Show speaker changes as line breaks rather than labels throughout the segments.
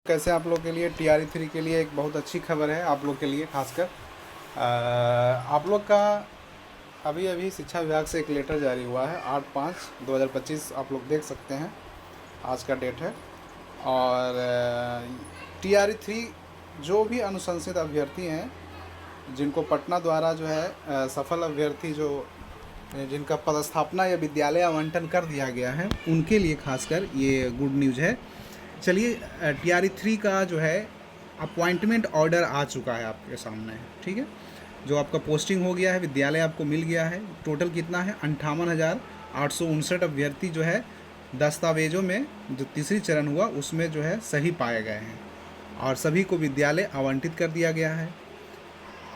कैसे आप लोग के लिए TRE 3 के लिए एक बहुत अच्छी खबर है आप लोग के लिए खासकर आप लोग का अभी अभी शिक्षा विभाग से एक लेटर जारी हुआ है 8/5/2025 आप लोग देख सकते हैं आज का डेट है। और TRE 3 जो भी अनुशंसित अभ्यर्थी हैं जिनको पटना द्वारा जो है सफल अभ्यर्थी जो जिनका पदस्थापना या विद्यालय आवंटन कर दिया गया है उनके लिए खासकर ये गुड न्यूज़ है। चलिए TRE 3 का जो है अपॉइंटमेंट ऑर्डर आ चुका है आपके सामने, ठीक है। जो आपका पोस्टिंग हो गया है, विद्यालय आपको मिल गया है। टोटल कितना है 58,859 अभ्यर्थी जो है दस्तावेज़ों में जो तीसरी चरण हुआ उसमें जो है सही पाए गए हैं और सभी को विद्यालय आवंटित कर दिया गया है।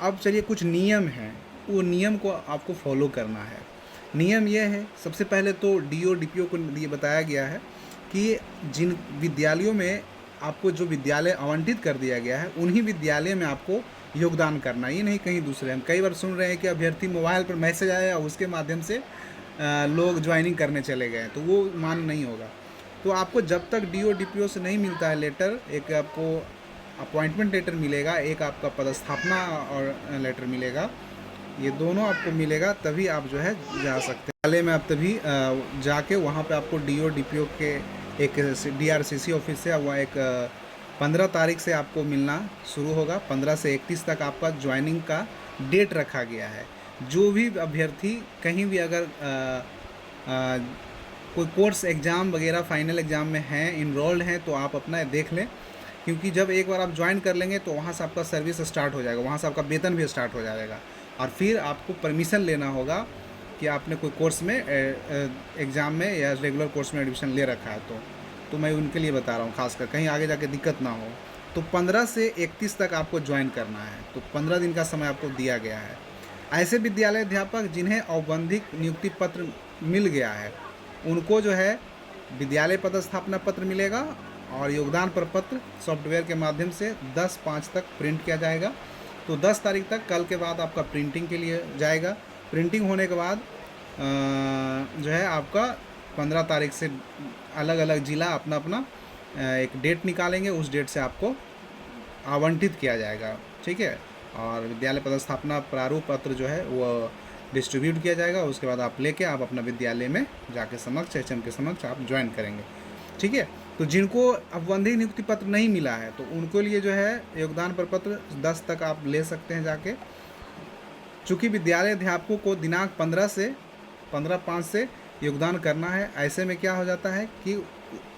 अब चलिए कुछ नियम हैं, वो नियम को आपको फॉलो करना है। नियम ये है, सबसे पहले तो DO DPO को ये बताया गया है कि जिन विद्यालयों में आपको जो विद्यालय आवंटित कर दिया गया है उन्हीं विद्यालय में आपको योगदान करना, ये नहीं कहीं दूसरे। हम कई बार सुन रहे हैं कि अभ्यर्थी मोबाइल पर मैसेज आया और उसके माध्यम से लोग ज्वाइनिंग करने चले गए, तो वो मान नहीं होगा। तो आपको जब तक DO DPO से नहीं मिलता है लेटर, एक आपको अपॉइंटमेंट लेटर मिलेगा, एक आपका पदस्थापना और लेटर मिलेगा, ये दोनों आपको मिलेगा तभी आप जो है जा सकते हैं विद्यालय में। आप तभी जाके वहाँ पे आपको DO DPO के एक DRCC ऑफिस से वह एक 15 तारीख से आपको मिलना शुरू होगा। 15 से 31 तक आपका ज्वाइनिंग का डेट रखा गया है। जो भी अभ्यर्थी कहीं भी अगर कोई कोर्स एग्ज़ाम वगैरह फाइनल एग्ज़ाम में हैं, इनरोल्ड हैं, तो आप अपना देख लें, क्योंकि जब एक बार आप ज्वाइन कर लेंगे तो वहाँ से आपका सर्विस स्टार्ट हो जाएगा, वहाँ से आपका वेतन भी स्टार्ट हो जाएगा और फिर आपको परमिशन लेना होगा कि आपने कोई कोर्स में एग्ज़ाम में या रेगुलर कोर्स में एडमिशन ले रखा है। तो मैं उनके लिए बता रहा हूँ, खासकर कहीं आगे जाके दिक्कत ना हो। तो 15 से 31 तक आपको ज्वाइन करना है, तो 15 दिन का समय आपको दिया गया है। ऐसे विद्यालय अध्यापक जिन्हें औपबंधिक नियुक्ति पत्र मिल गया है उनको जो है विद्यालय पदस्थापना पत्र मिलेगा और योगदान प्रपत्र सॉफ्टवेयर के माध्यम से 10/5 तक प्रिंट किया जाएगा। तो 10 तारीख तक, कल के बाद आपका प्रिंटिंग के लिए जाएगा। प्रिंटिंग होने के बाद जो है आपका 15 तारीख से अलग अलग ज़िला अपना अपना एक डेट निकालेंगे, उस डेट से आपको आवंटित किया जाएगा, ठीक है। और विद्यालय पदस्थापना प्रारूप पत्र जो है वो डिस्ट्रीब्यूट किया जाएगा। उसके बाद आप लेके आप अपना विद्यालय में जाके समक्ष HM के समक्ष आप ज्वाइन करेंगे, ठीक है। तो जिनको औपबंधिक नियुक्ति पत्र नहीं मिला है तो उनके लिए जो है योगदान प्रपत्र 10 तक आप ले सकते हैं जाके। चूँकि विद्यालय अध्यापकों को दिनांक 15/5 से योगदान करना है, ऐसे में क्या हो जाता है कि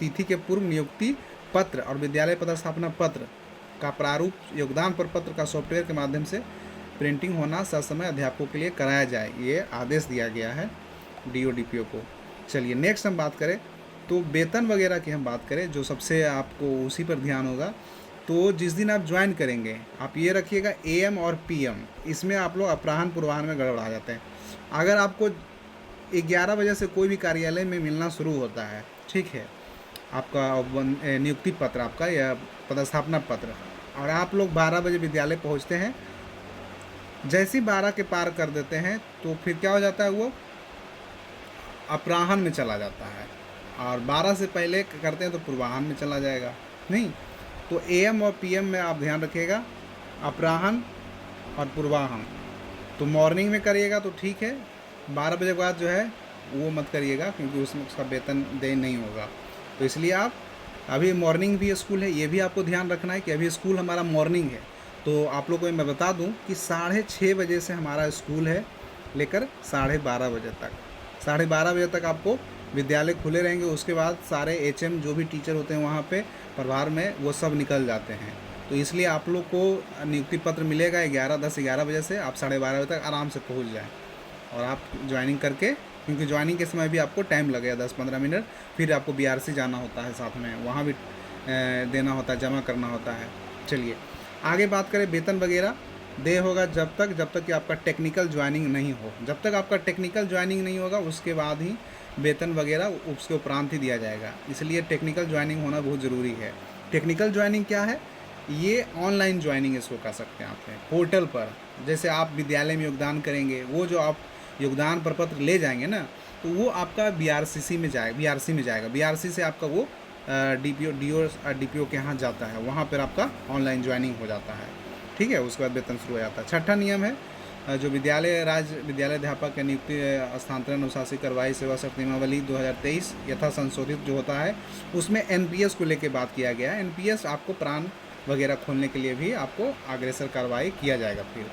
तिथि के पूर्व नियुक्ति पत्र और विद्यालय पदस्थापना पत्र का प्रारूप योगदान प्रपत्र का सॉफ्टवेयर के माध्यम से प्रिंटिंग होना ससमय अध्यापकों के लिए कराया जाए, ये आदेश दिया गया है DO DPO को। चलिए नेक्स्ट हम बात करें तो वेतन वगैरह की हम बात करें, जो सबसे आपको उसी पर ध्यान होगा। तो जिस दिन आप ज्वाइन करेंगे आप ये रखिएगा AM और PM, इसमें आप लोग अपराह्न पूर्वाह्न में गड़बड़ा जाते हैं। अगर आपको 11 बजे से कोई भी कार्यालय में मिलना शुरू होता है, ठीक है, आपका नियुक्ति पत्र आपका या पदस्थापना पत्र, और आप लोग 12 बजे विद्यालय पहुंचते हैं, जैसे ही 12 के पार कर देते हैं तो फिर क्या हो जाता है, वो अपराह्न में चला जाता है। और 12 से पहले करते हैं तो पूर्वाह्न में चला जाएगा, नहीं। तो AM और PM में आप ध्यान रखिएगा, अपराह्न और पूर्वाह्न। तो मॉर्निंग में करिएगा तो ठीक है, 12 बजे के बाद जो है वो मत करिएगा, क्योंकि उसमें उसका वेतन दे नहीं होगा। तो इसलिए आप अभी मॉर्निंग भी स्कूल है, ये भी आपको ध्यान रखना है कि अभी स्कूल हमारा मॉर्निंग है। तो आप लोगों को मैं बता दूं कि 6:30 बजे से हमारा स्कूल है लेकर 12:30 बजे तक। 12:30 बजे तक आपको विद्यालय खुले रहेंगे। उसके बाद सारे HM जो भी टीचर होते हैं वहाँ पे प्रभार में, वो सब निकल जाते हैं। तो इसलिए आप लोग को नियुक्ति पत्र मिलेगा 11 बजे से, आप 12:30 बजे तक आराम से पहुँच जाएँ और आप ज्वाइनिंग करके, क्योंकि ज्वाइनिंग के समय भी आपको टाइम लगेगा 10-15 मिनट। फिर आपको BRC जाना होता है साथ में, वहाँ भी देना होता है, जमा करना होता है। चलिए आगे बात करें, वेतन वगैरह दे होगा जब तक कि आपका टेक्निकल ज्वाइनिंग नहीं हो। जब तक आपका टेक्निकल ज्वाइनिंग नहीं होगा उसके बाद ही वेतन वगैरह उसके उपरांत ही दिया जाएगा। इसलिए टेक्निकल ज्वाइनिंग होना बहुत ज़रूरी है। टेक्निकल ज्वाइनिंग क्या है, ये ऑनलाइन ज्वाइनिंग इसको कर सकते हैं आप पोर्टल पर। जैसे आप विद्यालय में योगदान करेंगे, वो जो आप योगदान प्रपत्र ले जाएंगे ना, तो वो आपका BRC में जाएगा। BRC से आपका वो DPO के यहाँ जाता है, वहाँ पर आपका ऑनलाइन ज्वाइनिंग हो जाता है। ठीक है, उसके बाद वेतन शुरू हो जाता है। छठा नियम है जो राज्य विद्यालय अध्यापक के नियुक्ति स्थानांतरण अनुशासी कार्रवाई सेवा शर्त नियमावली 2023 यथा संशोधित जो होता है, उसमें NPS को लेके बात किया गया है। NPS आपको प्राण वगैरह खोलने के लिए भी आपको अग्रेसर कार्रवाई किया जाएगा फिर।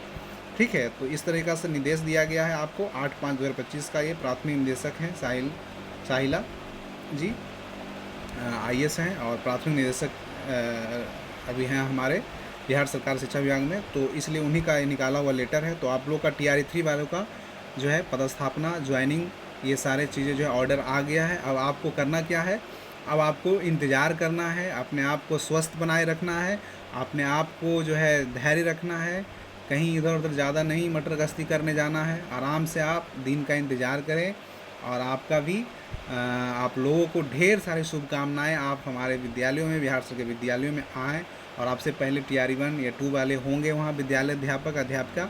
ठीक है, तो इस तरीक़ा से निर्देश दिया गया है आपको 8/5/2025 का। ये प्राथमिक निदेशक हैं साहिला जी IAS हैं, और प्राथमिक निदेशक अभी हैं हमारे बिहार सरकार शिक्षा विभाग में, तो इसलिए उन्हीं का निकाला हुआ लेटर है। तो आप लोग का TRE3 वालों का जो है पदस्थापना, ज्वाइनिंग, ये सारे चीज़ें जो है ऑर्डर आ गया है। अब आपको करना क्या है, अब आपको इंतज़ार करना है, अपने आप को स्वस्थ बनाए रखना है, अपने आप को जो है धैर्य रखना है, कहीं इधर उधर ज़्यादा नहीं मटर गश्ती करने जाना है। आराम से आप दिन का इंतज़ार करें, और आपका भी आप लोगों को ढेर सारी शुभकामनाएं। आप हमारे विद्यालयों में, बिहार सरकार के विद्यालयों में आएँ, और आपसे पहले TRE1 या 2 वाले होंगे वहाँ विद्यालय अध्यापक अध्यापिका,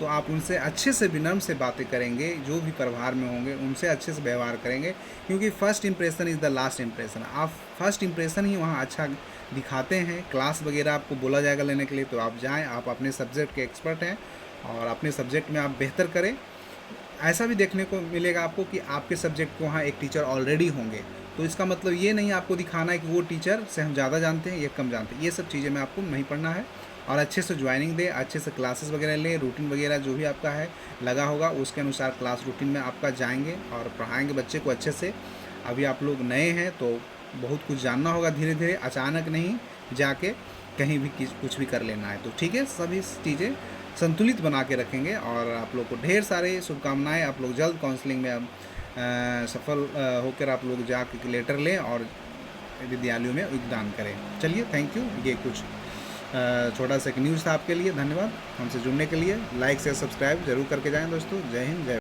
तो आप उनसे अच्छे से विनम्र से बातें करेंगे, जो भी प्रभार में होंगे उनसे अच्छे से व्यवहार करेंगे, क्योंकि first impression is the last impression. आप फर्स्ट इंप्रेशन ही वहाँ अच्छा दिखाते हैं। क्लास वगैरह आपको बोला जाएगा लेने के लिए, तो आप जाएँ, आप अपने सब्जेक्ट के एक्सपर्ट हैं और अपने सब्जेक्ट में आप बेहतर करें। ऐसा भी देखने को मिलेगा आपको कि आपके सब्जेक्ट को वहाँ एक टीचर ऑलरेडी होंगे, तो इसका मतलब ये नहीं आपको दिखाना है कि वो टीचर से हम ज़्यादा जानते हैं, ये कम जानते हैं। ये सब चीज़ें में आपको नहीं पढ़ना है, और अच्छे से ज्वाइनिंग दें, अच्छे से क्लासेस वगैरह लें, रूटीन वगैरह जो भी आपका है लगा होगा उसके अनुसार क्लास रूटीन में आपका जाएंगे और पढ़ाएंगे बच्चे को अच्छे से। अभी आप लोग नए हैं तो बहुत कुछ जानना होगा धीरे धीरे, अचानक नहीं जाके कहीं भी कुछ भी कर लेना है। तो ठीक है, सभी चीज़ें संतुलित बना के रखेंगे, और आप लोग को ढेर सारे शुभकामनाएं। आप लोग जल्द काउंसलिंग में अब सफल होकर आप लोग जाके लेटर लें और विद्यालयों में योगदान करें। चलिए, थैंक यू। ये कुछ छोटा सा एक न्यूज़ था आपके लिए। धन्यवाद हमसे जुड़ने के लिए। लाइक शेयर सब्सक्राइब जरूर करके जाएं दोस्तों। जय हिंद, जय